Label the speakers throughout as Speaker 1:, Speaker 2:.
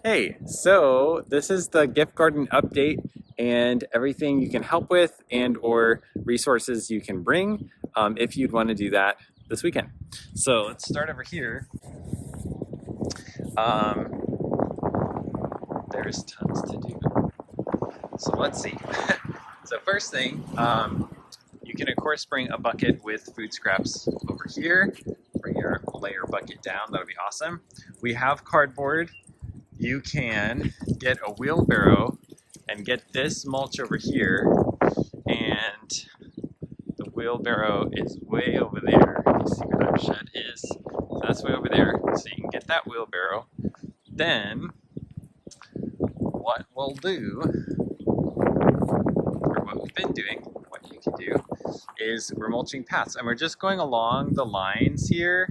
Speaker 1: Hey, so this is the gift garden update and everything you can help with and or resources you can bring if you'd want to do that this weekend. So let's start over here. Um, there's tons to do. So let's see. So first thing, you can of course bring a bucket with food scraps over here. Bring your layer bucket down, that'll be awesome. We have cardboard. You can get a wheelbarrow and get this mulch over here, and the wheelbarrow is way over there. You see where that shed is? So that's way over there, so you can get that wheelbarrow. Then what we'll do, or what we've been doing, what you can do, is we're mulching paths, and we're just going along the lines here,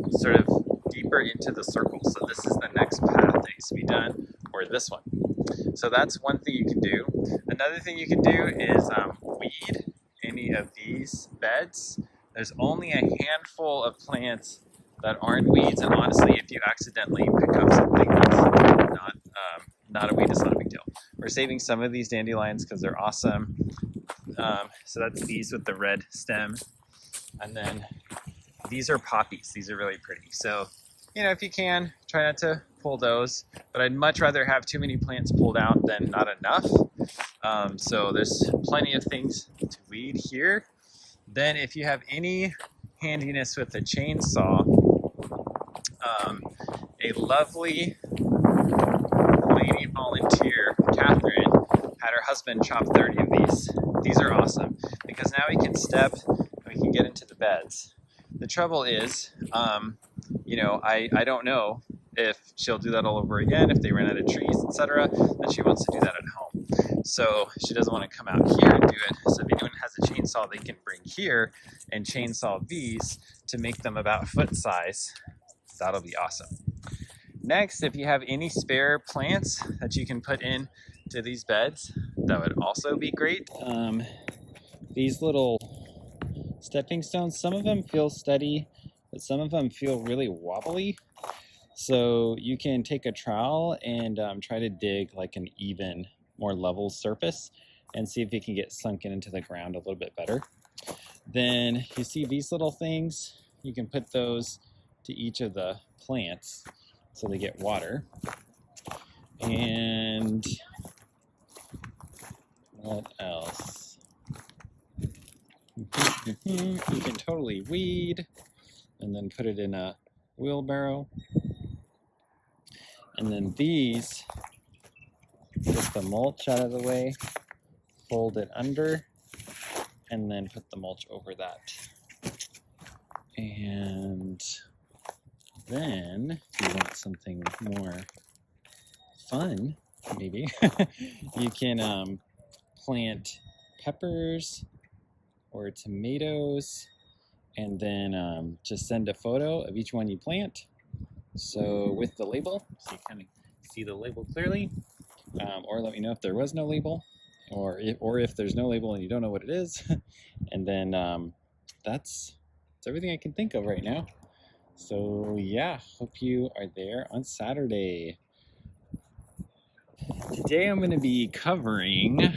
Speaker 1: sort of deeper into the circle. So this is the next path that needs to be done, or this one. So that's one thing you can do. Another thing you can do is weed any of these beds. There's only a handful of plants that aren't weeds, and honestly, if you accidentally pick up something that's not a weed, it's not a big deal. We're saving some of these dandelions because they're awesome. So that's these with the red stem, and then these are poppies. These are really pretty. So, you know, if you can, try not to pull those, but I'd much rather have too many plants pulled out than not enough. So there's plenty of things to weed here. Then if you have any handiness with a chainsaw, a lovely lady volunteer, Catherine, had her husband chop 30 of these. These are awesome because now we can step and we can get into the beds. The trouble is, you know, I don't know if she'll do that all over again, if they run out of trees, etc. Then she wants to do that at home. So she doesn't want to come out here and do it. So if anyone has a chainsaw, they can bring here and chainsaw these to make them about foot size. That'll be awesome. Next, if you have any spare plants that you can put in to these beds, that would also be great. These little stepping stones, some of them feel steady, but some of them feel really wobbly. So you can take a trowel and try to dig like an even, more level surface and see if you can get sunken into the ground a little bit better. Then you see these little things, you can put those to each of the plants so they get water. And what else? You can totally weed and then put it in a wheelbarrow. And then these, get the mulch out of the way, fold it under, and then put the mulch over that. And then, if you want something more fun, maybe, you can plant peppers or tomatoes, and then just send a photo of each one you plant. So with the label, so you kind of see the label clearly, or let me know if there was no label, or if there's no label and you don't know what it is. And then that's everything I can think of right now. So yeah, hope you are there on Saturday. Today I'm going to be covering,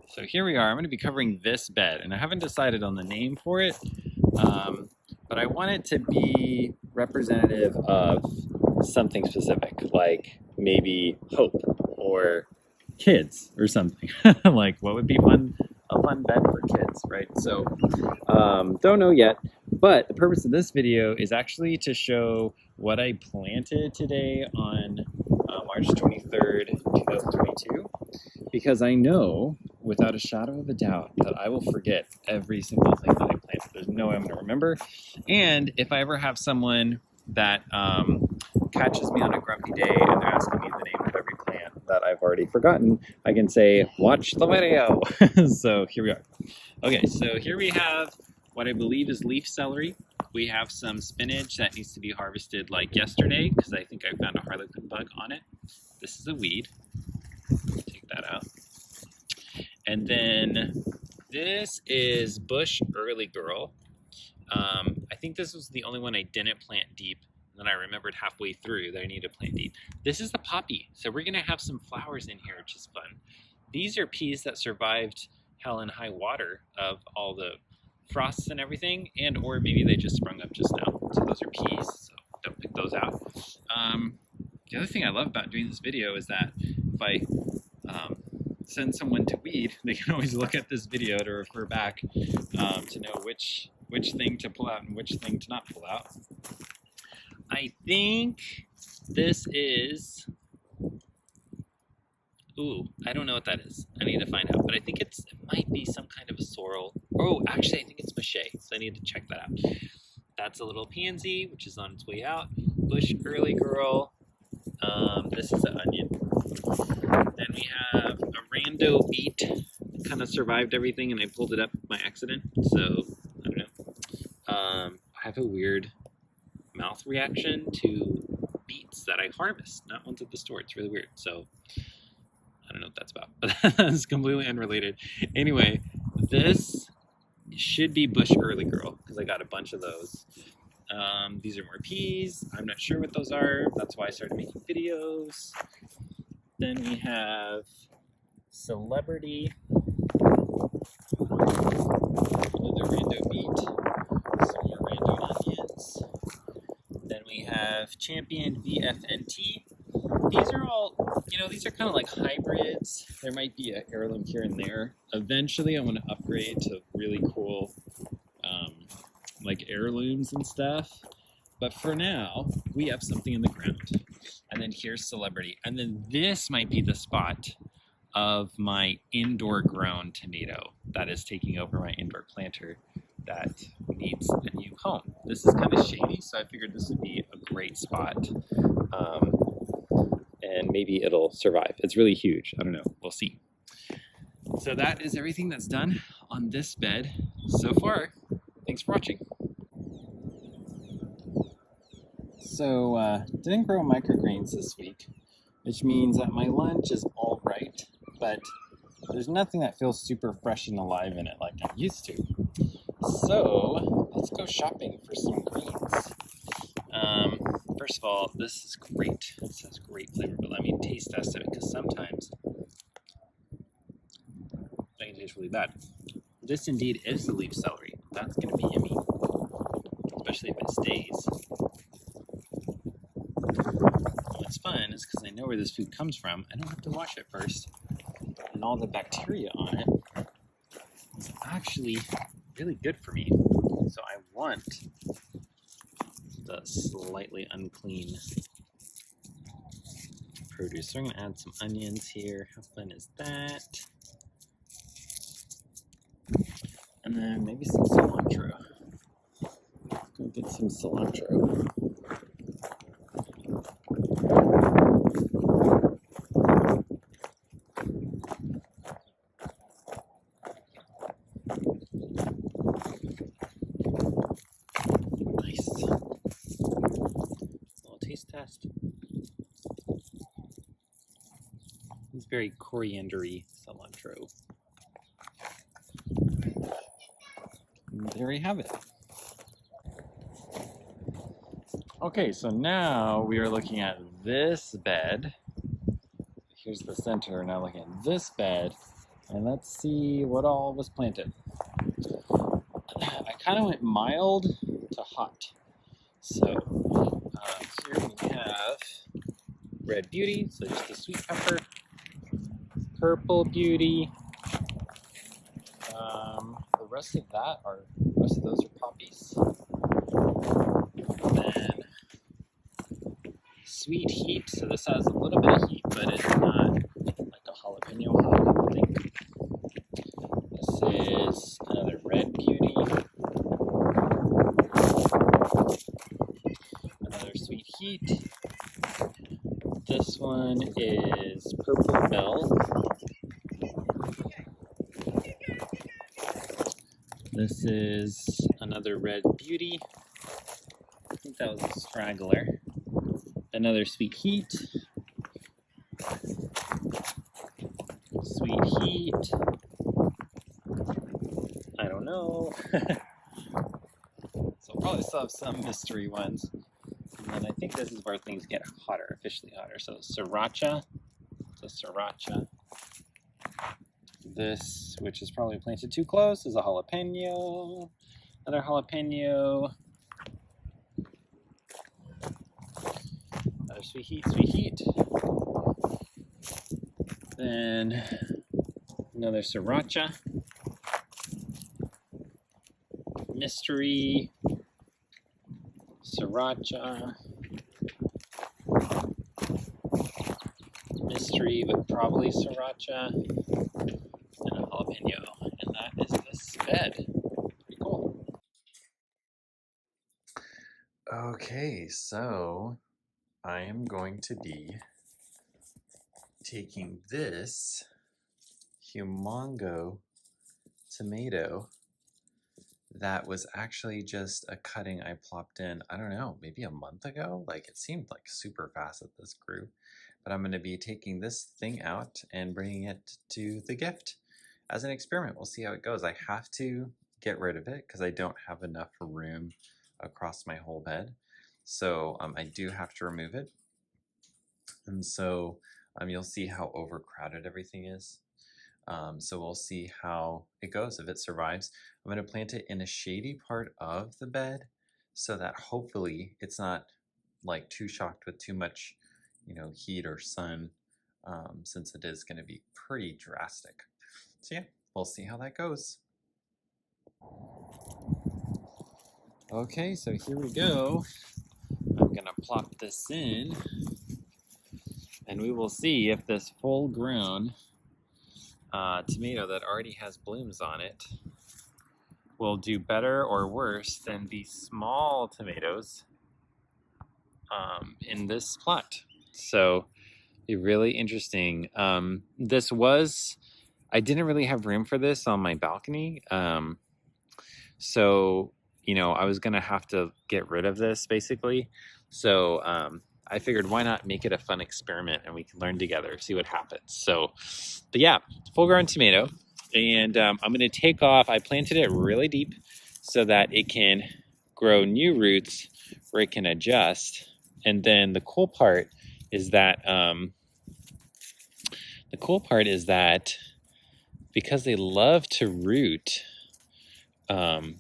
Speaker 1: so here we are, I'm going to be covering this bed, and I haven't decided on the name for it, but I want it to be representative of something specific, like maybe hope or kids or something. Like what would be a fun bed for kids, right? So don't know yet, but the purpose of this video is actually to show what I planted today on March 23rd, 2022, because I know without a shadow of a doubt that I will forget every single thing that I planted. There's no way I'm going to remember. And if I ever have someone that catches me on a grumpy day and they're asking me the name of every plant that I've already forgotten, I can say, watch the video. So here we are. Okay, so here we have what I believe is leaf celery. We have some spinach that needs to be harvested like yesterday because I think I found a harlequin bug on it. This is a weed. Take that out. And then this is bush early girl. I think this was the only one I didn't plant deep then I remembered halfway through that I need to plant deep. This is the poppy. So we're gonna have some flowers in here, which is fun. These are peas that survived hell and high water of all the frosts and everything, and or maybe they just sprung up just now. So those are peas, so don't pick those out. The other thing I love about doing this video is that if I send someone to weed, they can always look at this video to refer back to know which thing to pull out and which thing to not pull out. I think this is, ooh, I don't know what that is. I need to find out, but I think it might be some kind of a sorrel. Oh, actually, I think it's mache, so I need to check that out. That's a little pansy, which is on its way out. Bush early girl. This is an onion. Then we have a rando beet. Kind of survived everything, and I pulled it up by accident, so I don't know. I have a weird mouth reaction to beets that I harvest, not ones at the store. It's really weird, so I don't know what that's about, but that's completely unrelated. Anyway, this should be bush early girl, because I got a bunch of those. These are more peas. I'm not sure what those are. That's why I started making videos. Then we have celebrity. Another rando beet. Some more rando onions. Then we have champion VFNT. These are all, these are kind of like hybrids. There might be an heirloom here and there. Eventually, I want to upgrade to really cool, like heirlooms and stuff. But for now, we have something in the ground. And then here's celebrity. And then this might be the spot of my indoor grown tomato that is taking over my indoor planter that needs a new home. This is kind of shady, so I figured this would be a great spot. And maybe it'll survive. It's really huge. I don't know. We'll see. So that is everything that's done on this bed so far. Thanks for watching. So, didn't grow microgreens this week, which means that my lunch is all right, but there's nothing that feels super fresh and alive in it like I'm used to. So, let's go shopping for some greens. First of all, this is great. This has great flavor, but let me taste test it, because sometimes that can taste really bad. This indeed is the leaf celery. That's going to be yummy, especially if it stays. What's fun is because I know where this food comes from, I don't have to wash it first. And all the bacteria on it is actually really good for me. So I want the slightly unclean produce. So I'm going to add some onions here. How fun is that? And then maybe some cilantro. Let's go get some cilantro. Nice. Little taste test. It's very coriander-y cilantro. And there we have it. Okay, so now we are looking at this bed. Here's the center. Now looking at this bed, and let's see what all was planted. I kind of went mild to hot. So here we have red beauty, so just the sweet pepper, purple beauty. The rest of those are poppies. And then sweet heat, so this has a little bit of heat, but it's not like a jalapeno hot, I don't think. This is another red beauty. Another sweet heat. This one is purple bell. This is another red beauty. I think that was a straggler. Another sweet heat. Sweet heat. I don't know. So I'll probably still have some mystery ones. And then I think this is where things get hotter, officially hotter. So sriracha, This, which is probably planted too close, is a jalapeno. Another jalapeno. Another sweet heat. Then another sriracha. Mystery. Sriracha. Mystery, but probably sriracha. And a jalapeno. And that is this bed. Pretty cool. Okay, so I am going to be taking this humongo tomato that was actually just a cutting I plopped in, I don't know, maybe a month ago. Like, it seemed like super fast that this grew. But I'm going to be taking this thing out and bringing it to the gift as an experiment. We'll see how it goes. I have to get rid of it because I don't have enough room across my whole bed. So I do have to remove it. And so you'll see how overcrowded everything is. So we'll see how it goes, if it survives. I'm going to plant it in a shady part of the bed so that hopefully it's not like too shocked with too much, heat or sun, since it is going to be pretty drastic. So yeah, we'll see how that goes. Okay, so here we go. I'm going to plop this in and we will see if this full-grown tomato that already has blooms on it will do better or worse than the small tomatoes in this plot. So be really interesting. I didn't really have room for this on my balcony. So, I was gonna have to get rid of this basically. So I figured why not make it a fun experiment and we can learn together, see what happens. So, but yeah, full-grown tomato. And I'm gonna take off, I planted it really deep so that it can grow new roots where it can adjust. And then the cool part is that because they love to root kind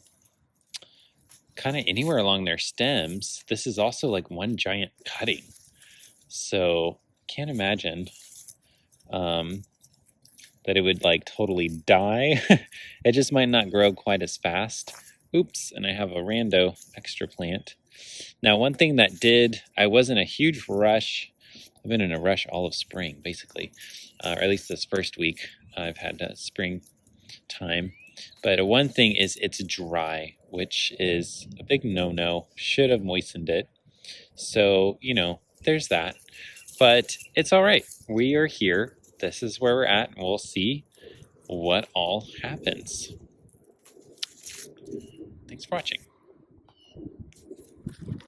Speaker 1: of anywhere along their stems, this is also like one giant cutting. So can't imagine that it would like totally die. It just might not grow quite as fast. Oops, and I have a rando extra plant. Now, one thing that I was in a huge rush. I've been in a rush all of spring, basically, or at least this first week. I've had spring time. But one thing is it's dry, which is a big no-no. Should have moistened it. So, there's that. But it's all right. We are here. This is where we're at, and we'll see what all happens. Thanks for watching.